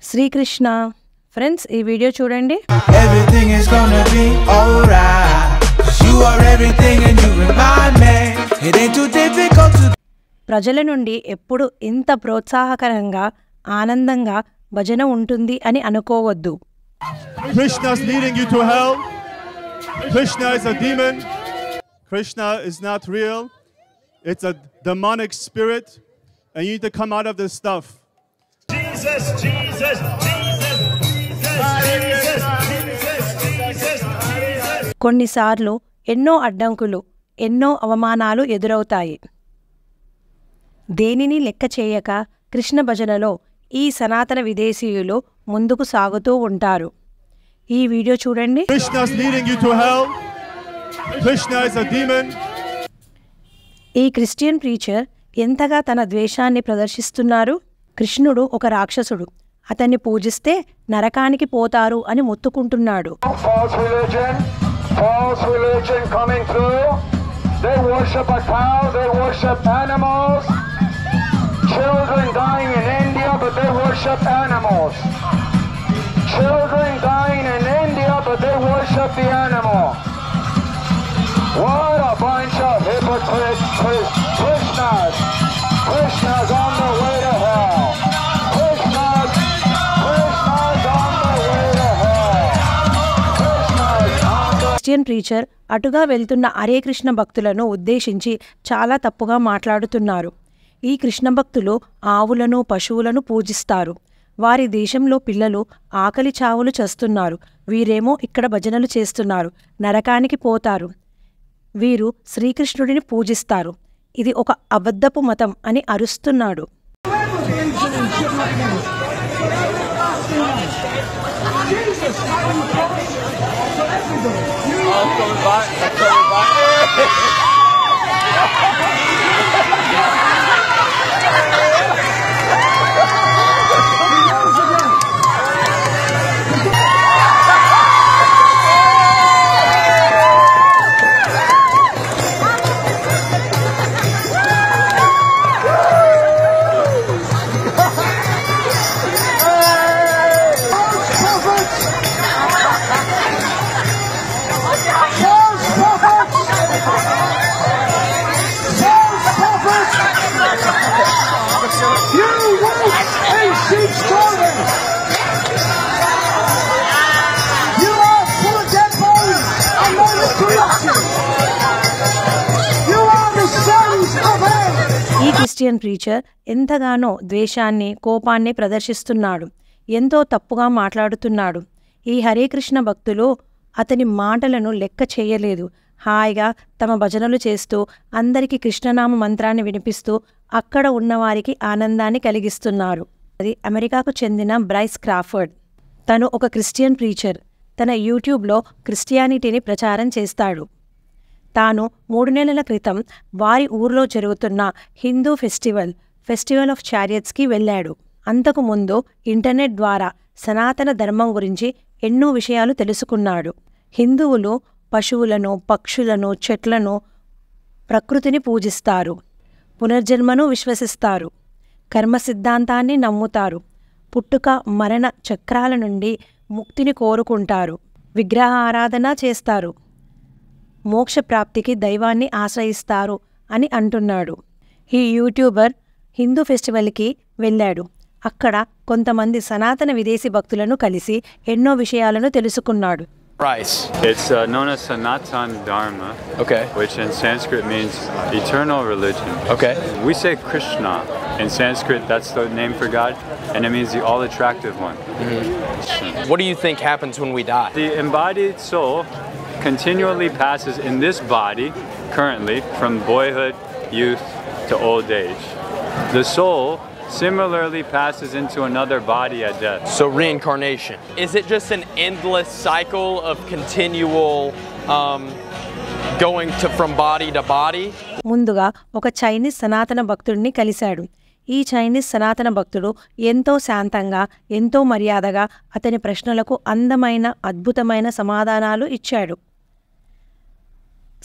Shri Krishna friends ఈ video చూడండి. Everything is gonna be alright. You are everything and you remind me. It ain't too difficult to. ప్రజల నుండి ఎప్పుడు ఇంత ప్రోత్సాహకరంగా ఆనందంగా భజన ఉంటుంది అని అనుకోవద్దు. Krishna is leading you to hell. Krishna is a demon. Krishna is not real. It's a demonic spirit and you need to come out of this stuff. Jesus, Jesus, Jesus, Jesus, Jesus, Jesus, Jesus. కొన్నిసార్లు ఎన్నో అడ్డంకులు ఎన్నో అవమానాలు ఎదురవుతాయి. దేనిని లెక్క చేయక కృష్ణ భజనలో ఈ సనాతన విదేశీయులు ముందుకు సాగుతూ ఉంటారు. ఈ వీడియో చూడండి. Krishna is leading you to hell. Krishna is a demon. ఈ క్రిస్టియన్ ప్రీచర్ ఎంతగా తన ద్వేషాన్ని ప్రదర్శిస్తున్నారు. కృష్ణుడు ఒక రాక్షసుడు, అతన్ని పూజిస్తే నరకానికి పోతారు అని మొత్తుకుంటున్నాడు. False religion coming through. They worship a cow, they worship animals. Children dying in India, but they worship animals. Children dying in India, but they worship the animal. What a bunch of hypocrites. Krishnas. Krishna's on the way to hell. Krishna's on the way to hell. Krishna's on the. Christian preacher అటుగా వెళ్తున్న హరే కృష్ణ భక్తులను ఉద్దేశించి చాలా తప్పుగా మాట్లాడుతున్నారు. ఈ కృష్ణ భక్తులు ఆవులను పశువులను పూజిస్తారు. వారి దేశంలో పిల్లలు ఆకలి చావులు చేస్తున్నారు. వీరేమో ఇక్కడ భజనలు చేస్తున్నారు, నరకానికి పోతారు. వీరు శ్రీకృష్ణుడిని పూజిస్తారు. ఇది ఒక అబద్ధపు మతం అని అరుస్తున్నాడు. ఈ క్రిస్టియన్ ప్రీచర్ ఎంతగానో ద్వేషాన్ని కోపాన్ని ప్రదర్శిస్తున్నాడు. ఎంతో తప్పుగా మాట్లాడుతున్నాడు. ఈ హరే కృష్ణ భక్తులు అతని మాటలను లెక్క చేయలేదు. హాయిగా తమ భజనలు చేస్తూ అందరికీ కృష్ణనామ మంత్రాన్ని వినిపిస్తూ అక్కడ ఉన్నవారికి ఆనందాన్ని కలిగిస్తున్నారు. అది అమెరికాకు చెందిన బ్రైస్ క్రాఫర్డ్. తను ఒక క్రిస్టియన్ ప్రీచర్. తన యూట్యూబ్లో క్రిస్టియానిటీని ప్రచారం చేస్తాడు. తాను 3 నెలల క్రితం వారి ఊర్లో జరుగుతున్న హిందూ ఫెస్టివల్ ఆఫ్ చారియట్స్కి వెళ్ళాడు. అంతకుముందు ఇంటర్నెట్ ద్వారా సనాతన ధర్మం గురించి ఎన్నో విషయాలు తెలుసుకున్నాడు. హిందువులు పశువులను, పక్షులను, చెట్లను, ప్రకృతిని పూజిస్తారు. పునర్జన్మను విశ్వసిస్తారు. కర్మ సిద్ధాంతాన్ని నమ్ముతారు. పుట్టుక మరణ చక్రాల నుండి ముక్తిని కోరుకుంటారు. విగ్రహ ఆరాధన చేస్తారు. మోక్ష ప్రాప్తికి దైవాన్ని ఆశ్రయిస్తారు అని అంటున్నాడు. ఈ యూట్యూబర్ హిందూ ఫెస్టివల్కి వెళ్ళాడు. అక్కడ కొంతమంది సనాతన విదేశీ భక్తులను కలిసి ఎన్నో విషయాలను తెలుసుకున్నాడు. Rice. It's known as Sanatan Dharma, Okay. which in Sanskrit means eternal religion. Okay. We say Krishna in Sanskrit, that's the name for God, and it means the all-attractive one. What do you think happens when we die? The embodied soul continually passes in this body currently from boyhood, youth to old age. The soul similarly passes into another body at death. So reincarnation. Is it just an endless cycle of continual going from body to body? ముందుగా ఒక Chinese సనాతన భక్తుడిని కలిశాడు. ఈ Chinese సనాతన భక్తుడు ఎంతో శాంతంగా, ఎంతో మర్యాదగా అతని ప్రశ్నలకు అందమైన, అద్భుతమైన సమాధానాలు ఇచ్చాడు.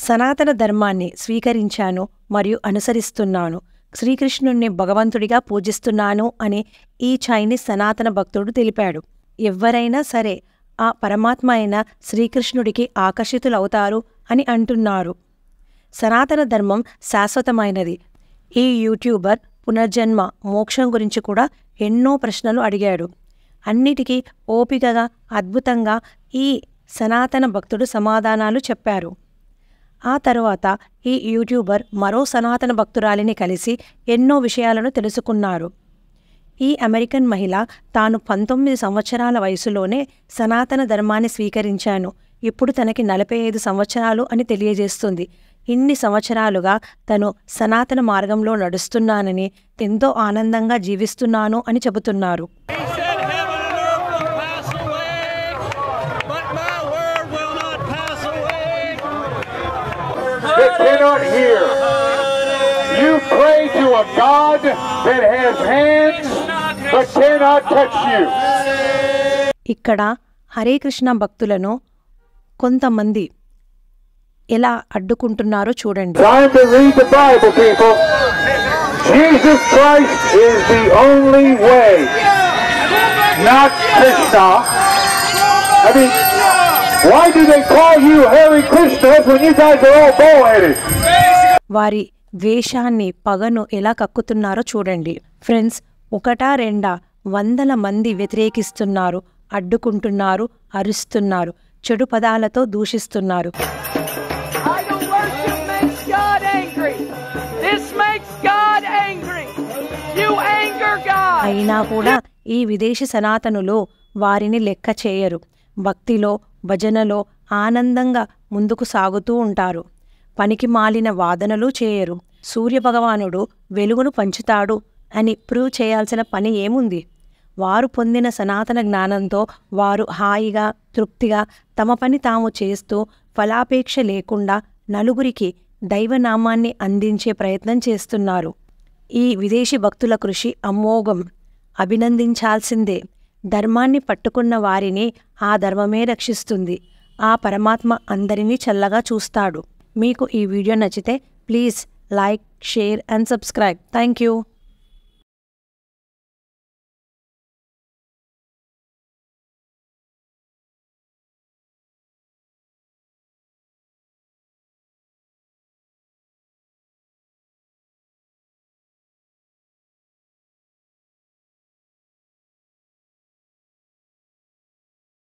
సనాతన ధర్మాన్ని స్వీకరించాను మరియు అనుసరిస్తున్నాను. శ్రీకృష్ణుణ్ణి భగవంతుడిగా పూజిస్తున్నాను అని ఈ చైనీస్ సనాతన భక్తుడు తెలిపాడు. ఎవ్వరైనా సరే ఆ పరమాత్మ అయిన శ్రీకృష్ణుడికి ఆకర్షితులవుతారు అని అంటున్నారు. సనాతన ధర్మం శాశ్వతమైనది. ఈ యూట్యూబర్ పునర్జన్మ, మోక్షం గురించి కూడా ఎన్నో ప్రశ్నలు అడిగాడు. అన్నిటికీ ఓపికగా, అద్భుతంగా ఈ సనాతన భక్తుడు సమాధానాలు చెప్పారు. ఆ తరువాత ఈ యూట్యూబర్ మరో సనాతన భక్తురాలిని కలిసి ఎన్నో విషయాలను తెలుసుకున్నారు. ఈ అమెరికన్ మహిళ తాను 19 సంవత్సరాల వయసులోనే సనాతన ధర్మాన్ని స్వీకరించాను, ఇప్పుడు తనకి 45 సంవత్సరాలు అని తెలియజేస్తుంది. ఇన్ని సంవత్సరాలుగా తను సనాతన మార్గంలో నడుస్తున్నానని, ఎంతో ఆనందంగా జీవిస్తున్నాను అని చెబుతున్నారు. That cannot hear. You pray to a God that has hands but cannot touch you. ఇక్కడ హరే కృష్ణ భక్తులను కొంతమంది ఎలా అడ్డుకుంటున్నారో చూడండి. Time to read the Bible, people. Jesus Christ is the only way, not Krishna. I mean, why do they call you Hare Krishnas when you guys are all bull-headed? వారి ద్వేషాన్ని, పగను ఎలా కక్కుతున్నారో చూడండి. Friends, ఒకటా రెండా 100 మంది వ్యతిరేకిస్తున్నారు, అడ్డుకుంటున్నారు, అరుస్తున్నారు, చెడు పదాలతో దూషిస్తున్నారు. Idol worship makes God angry. This makes God angry. You anger God. అయినా కూడా ఈ విదేశీ సనాతనులు వారిని లెక్క చేయరు. భక్తిలో, భజనలో ఆనందంగా ముందుకు సాగుతూ ఉంటారు. పనికి మాలిన వాదనలు చేయరు. సూర్యభగవానుడు వెలుగును పంచుతాడు అని ప్రూవ్ చేయాల్సిన పని ఏముంది? వారు పొందిన సనాతన జ్ఞానంతో వారు హాయిగా, తృప్తిగా తమ పని తాము చేస్తూ ఫలాపేక్ష లేకుండా నలుగురికి దైవనామాన్ని అందించే ప్రయత్నం చేస్తున్నారు. ఈ విదేశీ భక్తుల కృషి అమోఘం, అభినందించాల్సిందే. ధర్మాన్ని పట్టుకున్న వారిని ఆ ధర్మమే రక్షిస్తుంది. ఆ పరమాత్మ అందరినీ చల్లగా చూస్తాడు. మీకు ఈ వీడియో నచ్చితే please like, share and subscribe. Thank you.